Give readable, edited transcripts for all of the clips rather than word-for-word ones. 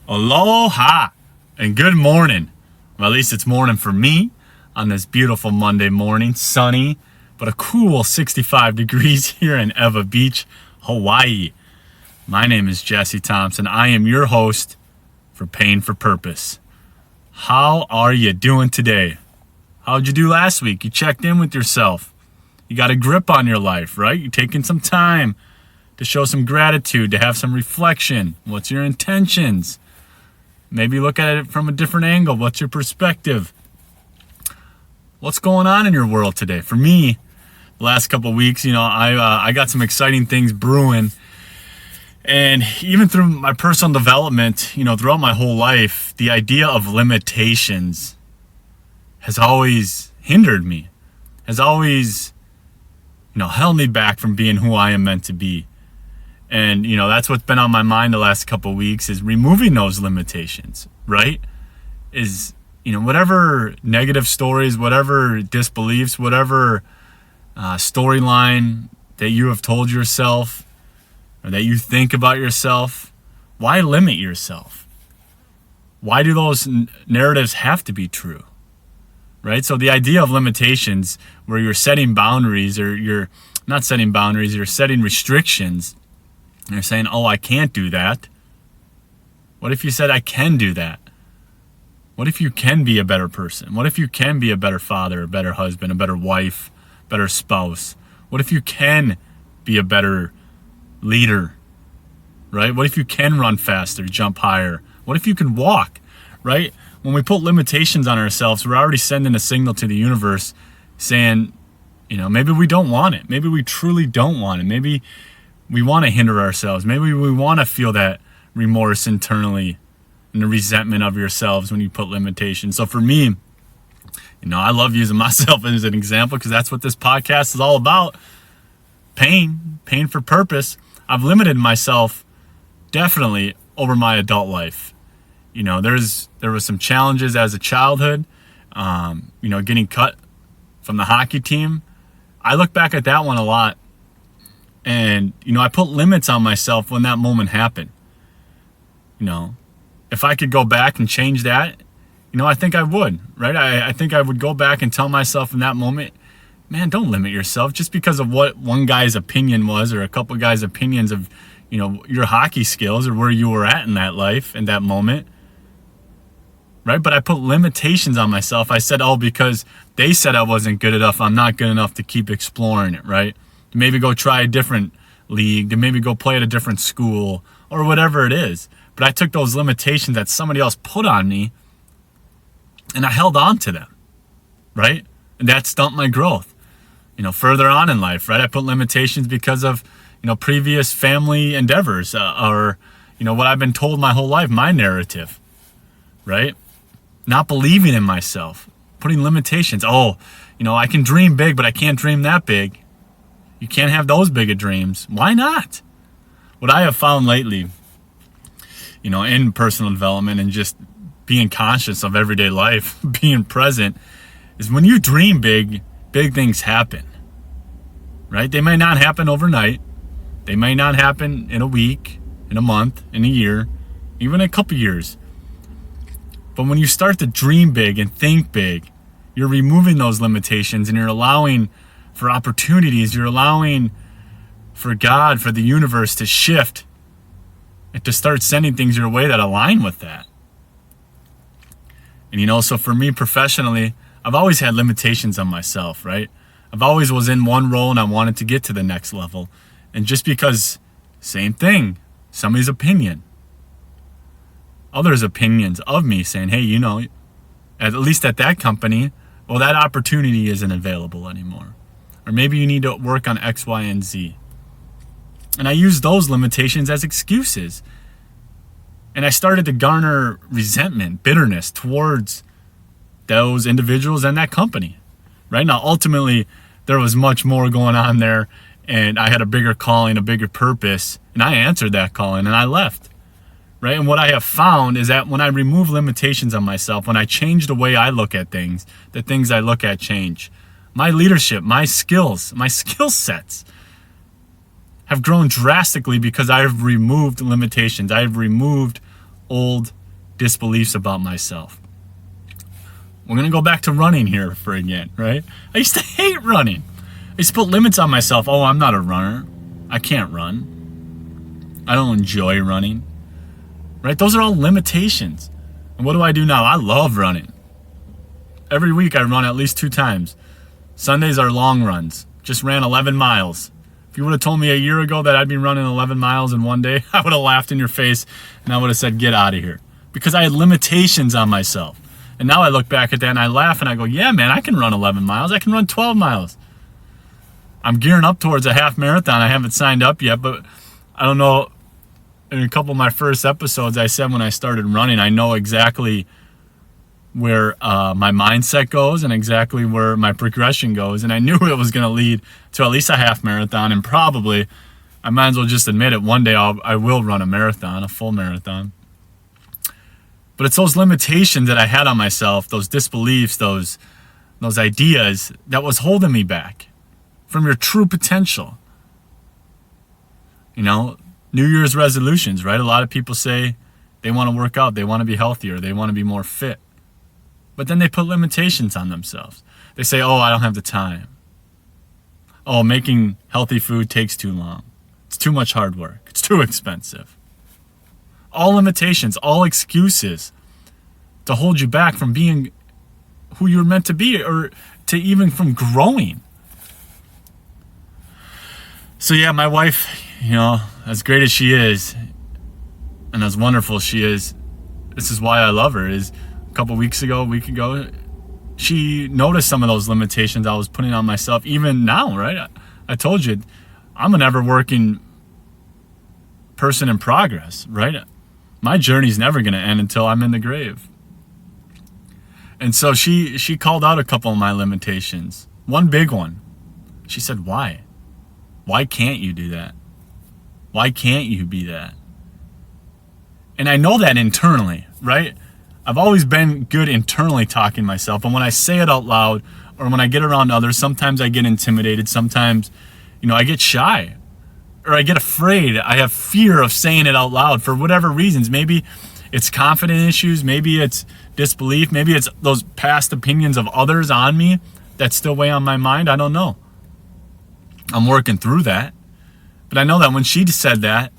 Aloha and good morning. Well, at least it's morning for me on this beautiful Monday morning, sunny, but a cool 65 degrees here in Ewa Beach, Hawaii. My name is Jesse Thompson. I am your host for Pain for Purpose. How are you doing today? How'd you do last week? You checked in with yourself. You got a grip on your life, right? You're taking some time to show some gratitude, to have some reflection. What's your intentions? Maybe look at it from a different angle. What's your perspective? What's going on in your world today? For me, the last couple of weeks, I got some exciting things brewing. And even through my personal development, throughout my whole life, the idea of limitations has always hindered me, has always, held me back from being who I am meant to be. And, that's what's been on my mind the last couple of weeks is removing those limitations, right? Is, whatever negative stories, whatever disbeliefs, whatever storyline that you have told yourself or that you think about yourself, why limit yourself? Why do those narratives have to be true, right? So the idea of limitations where you're setting boundaries or you're not setting boundaries, you're setting restrictions. And you're saying, I can't do that. What if you said, I can do that? What if you can be a better person? What if you can be a better father, a better husband, a better wife, better spouse? What if you can be a better leader, right? What if you can run faster, jump higher? What if you can walk, right? When we put limitations on ourselves, we're already sending a signal to the universe saying, maybe we don't want it. Maybe we truly don't want it. Maybe we want to hinder ourselves. Maybe we want to feel that remorse internally and the resentment of yourselves when you put limitations. So for me, I love using myself as an example because that's what this podcast is all about. Pain for purpose. I've limited myself definitely over my adult life. There was some challenges as a childhood, getting cut from the hockey team. I look back at that one a lot. And, I put limits on myself when that moment happened. If I could go back and change that, I think I would, right? I think I would go back and tell myself in that moment, man, don't limit yourself just because of what one guy's opinion was or a couple guys' opinions of, your hockey skills or where you were at in that life, in that moment, right? But I put limitations on myself. I said, because they said I wasn't good enough, I'm not good enough to keep exploring it, right? To maybe go try a different league, to maybe go play at a different school or whatever it is. But I took those limitations that somebody else put on me and I held on to them, right? And that stumped my growth, further on in life, right? I put limitations because of, previous family endeavors or, what I've been told my whole life, my narrative, right? Not believing in myself, putting limitations. I can dream big, but I can't dream that big. You can't have those big of dreams. Why not? What I have found lately, in personal development and just being conscious of everyday life, being present, is when you dream big, big things happen, right? They may not happen overnight. They may not happen in a week, in a month, in a year, even a couple years. But when you start to dream big and think big, you're removing those limitations and you're allowing for opportunities. You're allowing for God, for the universe to shift and to start sending things your way that align with that. And so for me professionally, I've always had limitations on myself, right? I've always was in one role and I wanted to get to the next level. And just because, same thing, somebody's opinion, others' opinions of me saying, hey, at least at that company, that opportunity isn't available anymore. Or maybe you need to work on X, Y, and Z. And I used those limitations as excuses. And I started to garner resentment, bitterness towards those individuals and that company. Right now, ultimately, there was much more going on there. And I had a bigger calling, a bigger purpose. And I answered that calling and I left. Right? And what I have found is that when I remove limitations on myself, when I change the way I look at things, the things I look at change. My leadership, my skill sets have grown drastically because I have removed limitations. I have removed old disbeliefs about myself. We're going to go back to running here for again, right? I used to hate running. I used to put limits on myself. Oh, I'm not a runner. I can't run. I don't enjoy running, right? Those are all limitations. And what do I do now? I love running. Every week I run at least 2 times. Sundays are long runs. Just ran 11 miles. If you would have told me a year ago that I'd be running 11 miles in one day, I would have laughed in your face and I would have said, get out of here. Because I had limitations on myself. And now I look back at that and I laugh and I go, yeah, man, I can run 11 miles. I can run 12 miles. I'm gearing up towards a half marathon. I haven't signed up yet, but I don't know. In a couple of my first episodes, I said when I started running, I know exactly where my mindset goes and exactly where my progression goes. And I knew it was going to lead to at least a half marathon. And probably, I might as well just admit it, one day I will run a marathon, a full marathon. But it's those limitations that I had on myself, those disbeliefs, those ideas that was holding me back from your true potential. You know, New Year's resolutions, right? A lot of people say they want to work out, they want to be healthier, they want to be more fit. But then they put limitations on themselves. They say, oh, I don't have the time. Oh, making healthy food takes too long. It's too much hard work. It's too expensive. All limitations, all excuses to hold you back from being who you're meant to be or to even from growing. So yeah, my wife, you know, as great as she is and as wonderful she is, this is why I love her, is a week ago, she noticed some of those limitations I was putting on myself. Even now, right? I told you, I'm an ever-working person in progress, right? My journey's never going to end until I'm in the grave. And so she called out a couple of my limitations. One big one. She said, why? Why can't you do that? Why can't you be that? And I know that internally, right? I've always been good internally talking to myself, but when I say it out loud or when I get around others, sometimes I get intimidated. Sometimes, you know, I get shy or I get afraid. I have fear of saying it out loud for whatever reasons. Maybe it's confidence issues. Maybe it's disbelief. Maybe it's those past opinions of others on me that still weigh on my mind. I don't know. I'm working through that. But I know that when she said that,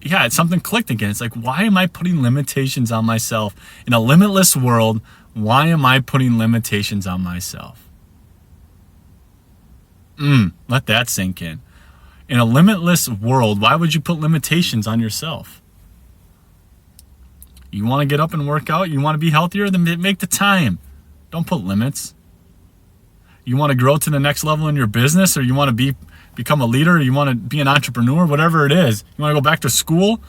yeah, it's something clicked again. It's like, why am I putting limitations on myself? In a limitless world, why am I putting limitations on myself? Let that sink in. In a limitless world, why would you put limitations on yourself? You want to get up and work out? You want to be healthier? Then make the time. Don't put limits. You want to grow to the next level in your business, or you want to become a leader, or you want to be an entrepreneur, whatever it is. You want to go back to school?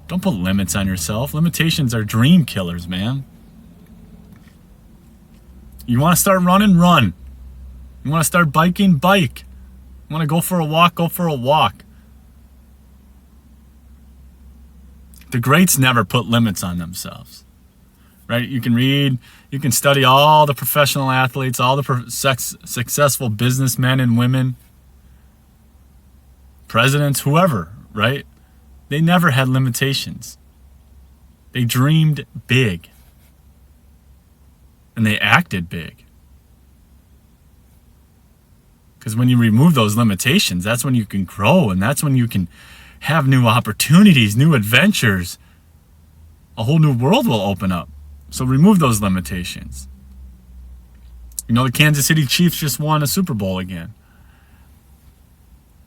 Don't put limits on yourself. Limitations are dream killers, man. You want to start running? Run. You want to start biking? Bike. You want to go for a walk? Go for a walk. The greats never put limits on themselves, right? You can read, you can study all the professional athletes, all the successful businessmen and women, presidents, whoever, right? They never had limitations. They dreamed big. And they acted big. Because when you remove those limitations, that's when you can grow, and that's when you can have new opportunities, new adventures. A whole new world will open up. So remove those limitations. You know, the Kansas City Chiefs just won a Super Bowl again.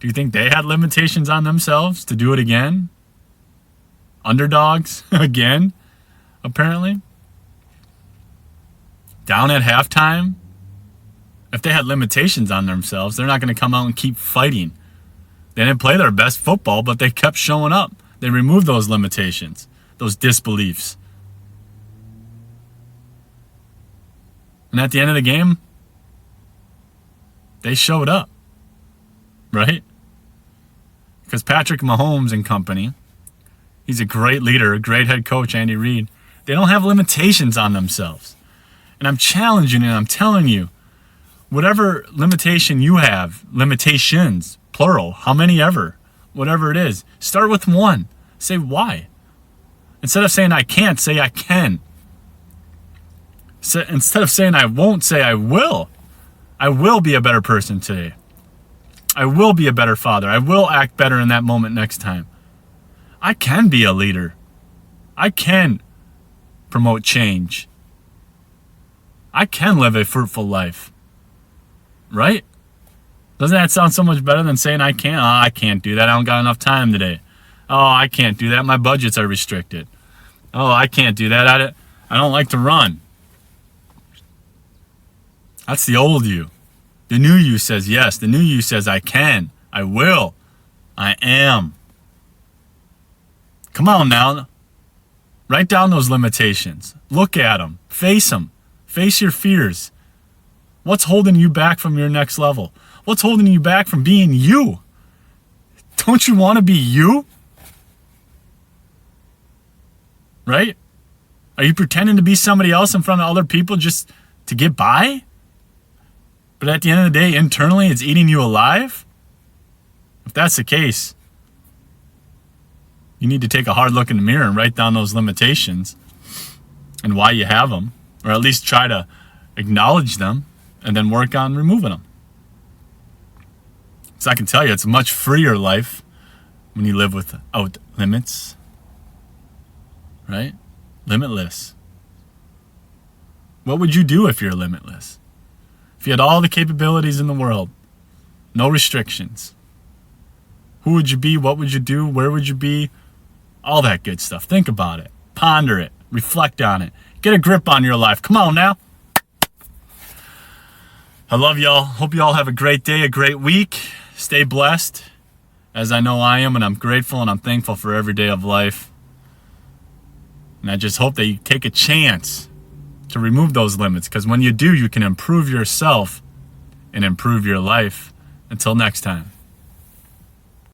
Do you think they had limitations on themselves to do it again? Underdogs again, apparently. Down at halftime. If they had limitations on themselves, they're not going to come out and keep fighting. They didn't play their best football, but they kept showing up. They removed those limitations, those disbeliefs. And at the end of the game, they showed up, right? Because Patrick Mahomes and company, he's a great leader, a great head coach, Andy Reid. They don't have limitations on themselves. And I'm challenging you and I'm telling you, whatever limitation you have, limitations, plural, how many ever, whatever it is, start with one. Say why. Instead of saying I can't, say I can. Instead of saying I won't, say I will. I will be a better person today. I will be a better father. I will act better in that moment next time. I can be a leader. I can promote change. I can live a fruitful life. Right? Doesn't that sound so much better than saying I can't? Oh, I can't do that. I don't got enough time today. Oh, I can't do that. My budgets are restricted. Oh, I can't do that. I don't like to run. That's the old you. The new you says yes. The new you says I can. I will. I am. Come on now. Write down those limitations. Look at them. Face them. Face your fears. What's holding you back from your next level? What's holding you back from being you? Don't you want to be you? Right? Are you pretending to be somebody else in front of other people just to get by? But at the end of the day, internally, it's eating you alive? If that's the case, you need to take a hard look in the mirror and write down those limitations and why you have them, or at least try to acknowledge them and then work on removing them. So I can tell you, it's a much freer life when you live without limits, right? Limitless. What would you do if you're limitless? If you had all the capabilities in the world, no restrictions, who would you be? What would you do? Where would you be? All that good stuff. Think about it. Ponder it. Reflect on it. Get a grip on your life. Come on now. I love y'all. Hope you all have a great day, a great week. Stay blessed, as I know I am, and I'm grateful and I'm thankful for every day of life. And I just hope that you take a chance to remove those limits, because when you do, you can improve yourself and improve your life. Until next time.